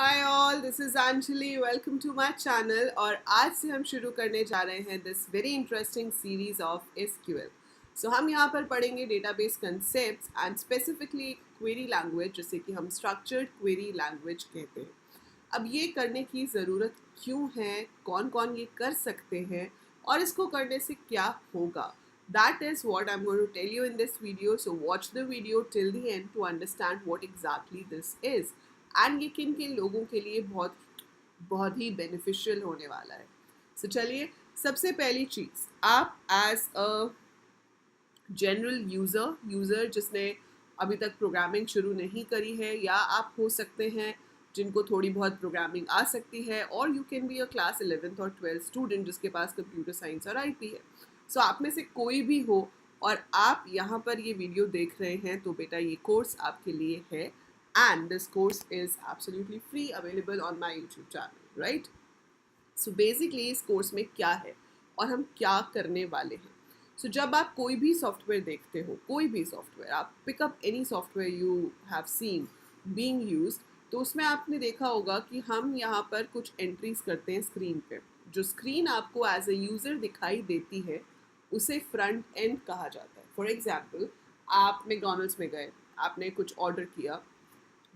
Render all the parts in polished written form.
Hi all, this is Anjali. Welcome to my channel. और आज से हम शुरू करने जा रहे हैं this very interesting series of SQL. So हम यहाँ पर पढ़ेंगे database concepts and specifically query language, जिसे कि हम स्ट्रक्चर्ड क्वेरी लैंग्वेज कहते हैं। अब ये करने की ज़रूरत क्यों है, कौन कौन ये कर सकते हैं और इसको करने से क्या होगा, that is what I'm going to tell you in this video. So watch the video till the end to understand what exactly this is. And ये किन किन लोगों के लिए बहुत बहुत ही बेनिफिशियल होने वाला है। सो चलिए, सबसे पहली चीज़, आप एज अ जनरल यूज़र जिसने अभी तक प्रोग्रामिंग शुरू नहीं करी है, या आप हो सकते हैं जिनको थोड़ी बहुत प्रोग्रामिंग आ सकती है, और you can be a class 11th और 12th स्टूडेंट जिसके पास कंप्यूटर साइंस और आईटी है। सो आप में से कोई भी हो और आप यहाँ पर ये वीडियो देख रहे हैं, तो बेटा ये कोर्स आपके लिए है। And this course is absolutely free, available on my YouTube channel, right. So basically इस कोर्स में क्या है और हम क्या करने वाले हैं। सो जब आप कोई भी सॉफ्टवेयर देखते हो, कोई भी सॉफ्टवेयर, आप pick up any software you have seen being used, तो उसमें आपने देखा होगा कि हम यहाँ पर कुछ एंट्रीज करते हैं स्क्रीन पे। जो स्क्रीन आपको एज ए यूज़र दिखाई देती है उसे फ्रंट एंड कहा जाता है। फॉर एग्जाम्पल, आप मैकडॉनल्ड्स में गए, आपने कुछ ऑर्डर किया,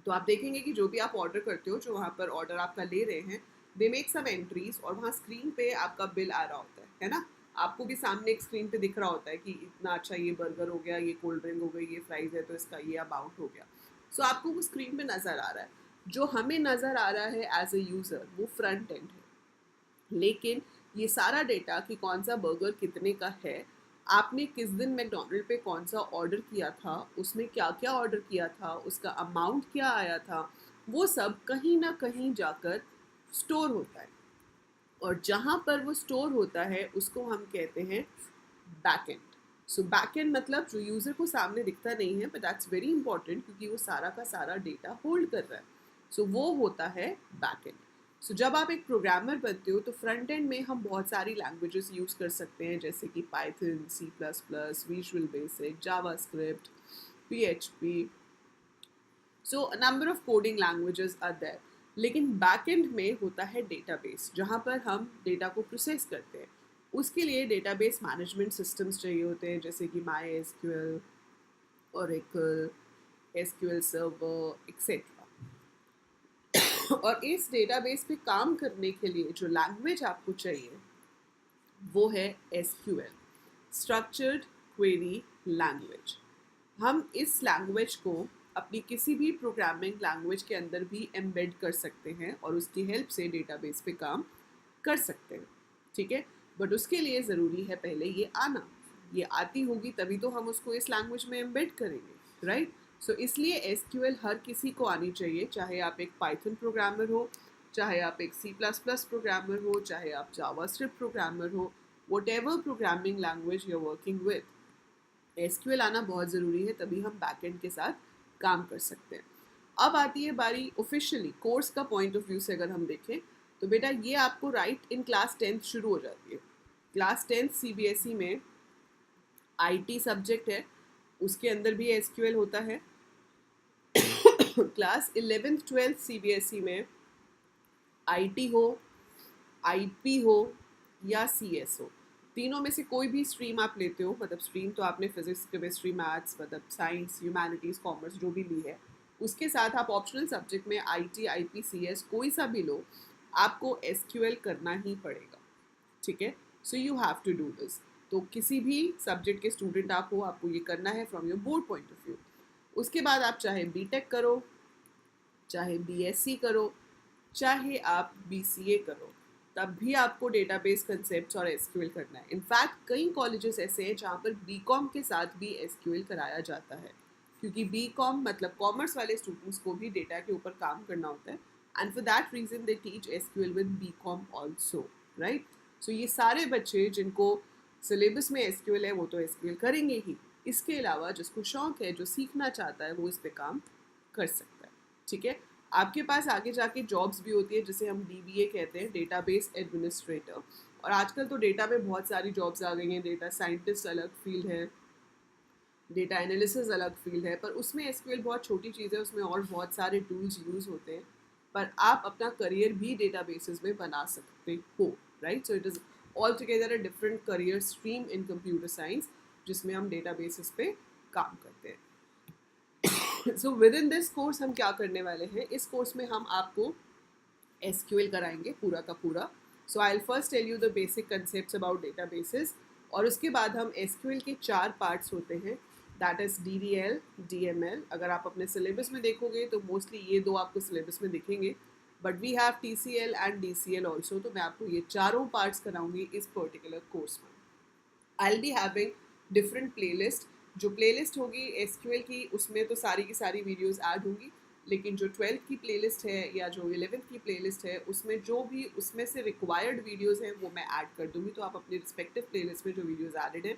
तो आप देखेंगे कि जो भी आप ऑर्डर करते हो, जो वहाँ पर ऑर्डर आपका ले रहे हैं, दे मेक सम एंट्रीज, और वहाँ स्क्रीन पे आपका बिल आ रहा होता है ना। आपको भी सामने एक स्क्रीन पे दिख रहा होता है कि इतना अच्छा ये बर्गर हो गया, ये कोल्ड ड्रिंक हो गई, ये फ्राइज है तो इसका ये अमाउंट हो गया। सो आपको वो स्क्रीन पे नज़र आ रहा है। जो हमें नज़र आ रहा है एज ए यूज़र, वो फ्रंट एंड है। लेकिन ये सारा डेटा कि कौन सा बर्गर कितने का है, आपने किस दिन मैकडॉनल्ड पे कौन सा ऑर्डर किया था, उसमें क्या क्या ऑर्डर किया था, उसका अमाउंट क्या आया था, वो सब कहीं ना कहीं जाकर स्टोर होता है। और जहाँ पर वो स्टोर होता है उसको हम कहते हैं बैकएंड। सो बैकएंड मतलब जो यूज़र को सामने दिखता नहीं है, बट दैट्स वेरी इंपॉर्टेंट क्योंकि वो सारा का सारा डेटा होल्ड कर रहा है। सो वो होता है बैकएंड। सो जब आप एक प्रोग्रामर बनते हो तो फ्रंट एंड में हम बहुत सारी लैंग्वेजेस यूज़ कर सकते हैं, जैसे कि Python, C plus plus, Visual Basic, JavaScript, PHP। So a number of coding languages are there. लेकिन बैकएंड में होता है डेटाबेस, जहाँ पर हम डेटा को प्रोसेस करते हैं। उसके लिए डेटाबेस मैनेजमेंट सिस्टम्स चाहिए होते हैं, जैसे कि MySQL, Oracle, SQL server, etcetera. और इस डेटाबेस पे काम करने के लिए जो लैंग्वेज आपको चाहिए वो है SQL, स्ट्रक्चर्ड क्वेरी लैंग्वेज। हम इस लैंग्वेज को अपनी किसी भी प्रोग्रामिंग लैंग्वेज के अंदर भी एम्बेड कर सकते हैं और उसकी हेल्प से डेटाबेस पे काम कर सकते हैं, ठीक है। बट उसके लिए ज़रूरी है पहले ये आना। ये आती होगी तभी तो हम उसको इस लैंग्वेज में एम्बेड करेंगे, राइट। सो इसलिए SQL हर किसी को आनी चाहिए, चाहे आप एक पाइथन प्रोग्रामर हो, चाहे आप एक C++ प्रोग्रामर हो, चाहे आप जावास्क्रिप्ट प्रोग्रामर हो, whatever programming language you are working with, SQL आना बहुत ज़रूरी है, तभी हम बैकएंड के साथ काम कर सकते हैं। अब आती है बारी ऑफिशियली कोर्स का पॉइंट ऑफ व्यू से अगर हम देखें, तो बेटा ये आपको राइट इन क्लास 10th शुरू हो जाती है। क्लास 10th CBSE में IT सब्जेक्ट है, उसके अंदर भी SQL होता है। क्लास 11th 12th CBSE में IT हो, IP हो या CS हो, तीनों में से कोई भी स्ट्रीम आप लेते हो, मतलब स्ट्रीम तो आपने फिजिक्स, केमिस्ट्री, मैथ्स, मतलब साइंस, ह्यूमैनिटीज़, कॉमर्स जो भी ली है, उसके साथ आप ऑप्शनल सब्जेक्ट में IT, IP, CS कोई सा भी लो, आपको SQL करना ही पड़ेगा, ठीक है। So you have to do this. तो किसी भी सब्जेक्ट के स्टूडेंट आप हो, आपको ये करना है from your board point of view. उसके बाद आप चाहे BTech करो, चाहे BSc करो, चाहे आप BCA करो, तब भी आपको डेटाबेस कंसेप्ट्स और SQL करना है। इनफैक्ट कई कॉलेजेस ऐसे हैं जहाँ पर BCom के साथ भी SQL कराया जाता है, क्योंकि BCom मतलब कॉमर्स वाले स्टूडेंट्स को भी डेटा के ऊपर काम करना होता है, and for that reason they teach SQL with BCom also, right. So ये सारे बच्चे जिनको सिलेबस में SQL है वो तो SQL करेंगे ही, इसके अलावा जिसको शौक है, जो सीखना चाहता है, वो इस पे काम कर सकता है, ठीक है। आपके पास आगे जाके जॉब्स भी होती है जिसे हम DBA कहते हैं, डेटाबेस एडमिनिस्ट्रेटर। और आजकल तो डेटा में बहुत सारी जॉब्स आ गई हैं। डेटा साइंटिस्ट अलग फील्ड है, डेटा एनालिसिस अलग फील्ड है, पर उसमें SQL बहुत छोटी चीज़ है, उसमें और बहुत सारे टूल्स यूज़ होते हैं। पर आप अपना करियर भी डेटाबेसेस में बना सकते हो, right? So it is all together a different career stream in computer science जिसमें हम डेटाबेसेस पे काम करते हैं। So with in this course हम क्या करने वाले हैं, इस कोर्स में हम आपको SQL कराएंगे पूरा का पूरा. So I will first tell you the basic concepts about databases, और उसके बाद हम SQL के 4 पार्ट्स होते हैं, दैट इज़ DDL, DML. अगर आप अपने सिलेबस में देखोगे तो मोस्टली ये दो आपको सिलेबस में दिखेंगे, but we have TCL and DCL also. तो मैं आपको ये चारों पार्ट्स कराऊंगी इस पर्टिकुलर कोर्स में. I will be having different playlist. जो प्लेलिस्ट होगी SQL की, उसमें तो सारी की सारी वीडियोस ऐड होंगी, लेकिन जो 12th की प्लेलिस्ट है या जो 11th की प्लेलिस्ट है, उसमें जो भी उसमें से रिक्वायर्ड वीडियोस हैं वो मैं ऐड कर दूँगी. तो आप अपनी रिस्पेक्टिव प्लेलिस्ट में जो वीडियोस एडेड हैं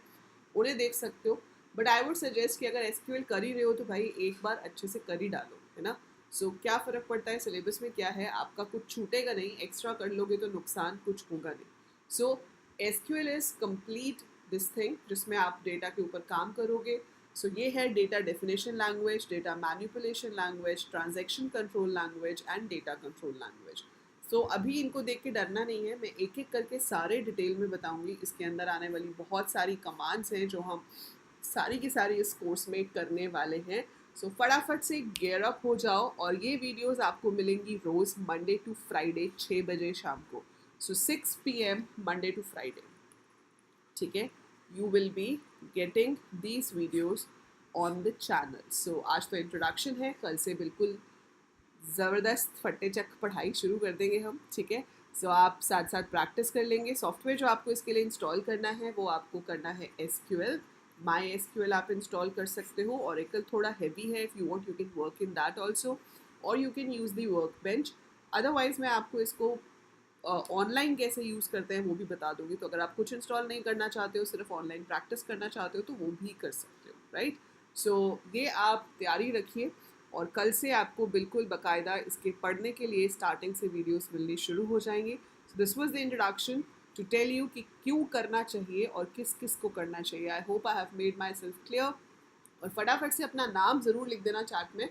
उन्हें देख सकते हो. बट आई वुड सजेस्ट कि अगर SQL कर ही रहे हो तो भाई एक बार अच्छे से कर ही डालो, है ना. सो क्या फ़र्क पड़ता है, सिलेबस में क्या है, आपका कुछ छूटेगा नहीं, एक्स्ट्रा कर लोगे तो नुकसान कुछ होगा नहीं. सो SQL is complete this thing जिसमें आप डेटा के ऊपर काम करोगे. सो ये है data definition language, data manipulation language, transaction control language and data control language. So अभी इनको देख के डरना नहीं है, मैं एक एक करके सारे डिटेल में बताऊंगी. इसके अंदर आने वाली बहुत सारी कमांड्स हैं जो हम सारी की सारी इस कोर्स में करने वाले हैं. सो फटाफट से गियर अप हो जाओ, और ये वीडियोस आपको मिलेंगी रोज़ मंडे टू फ्राइडे 6 बजे शाम को. So 6 PM Monday to Friday, ठीक है. You will be getting these videos on the channel. So आज तो इंट्रोडक्शन है, कल से बिल्कुल ज़बरदस्त फट्टे चक पढ़ाई शुरू कर देंगे हम, ठीक है. सो आप साथ साथ प्रैक्टिस कर लेंगे. सॉफ्टवेयर जो आपको इसके लिए इंस्टॉल करना है वो आपको करना है SQL. MySQL आप इंस्टॉल कर सकते हो. Oracle थोड़ा हैवी है, if you want you can work in that also, और you can use the workbench. Otherwise मैं आपको इसको ऑनलाइन कैसे यूज़ करते हैं वो भी बता दूंगी. तो अगर आप कुछ इंस्टॉल नहीं करना चाहते हो, सिर्फ ऑनलाइन प्रैक्टिस करना चाहते हो, तो वो भी कर सकते हो, राइट. सो ये आप तैयारी रखिए, और कल से आपको बिल्कुल बाकायदा इसके पढ़ने के लिए स्टार्टिंग से वीडियोस मिलनी शुरू हो जाएंगी. So this was the introduction to tell you कि क्यों करना चाहिए और किस किस को करना चाहिए. I hope I have made my self clear. और फटाफट से अपना नाम ज़रूर लिख देना चैट में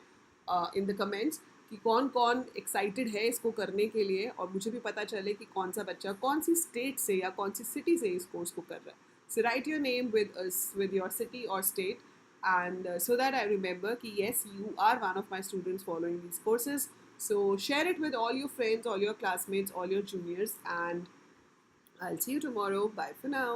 इन द कमेंट्स कि कौन कौन एक्साइटेड है इसको करने के लिए, और मुझे भी पता चले कि कौन सा बच्चा कौन सी स्टेट से या कौन सी सिटी से इस कोर्स को कर रहा है. So write your name with your city और state, and so that I remember कि yes, you are one of my students following these courses. So share it with all your friends, all your classmates, all your juniors, and I'll see you tomorrow. Bye for now.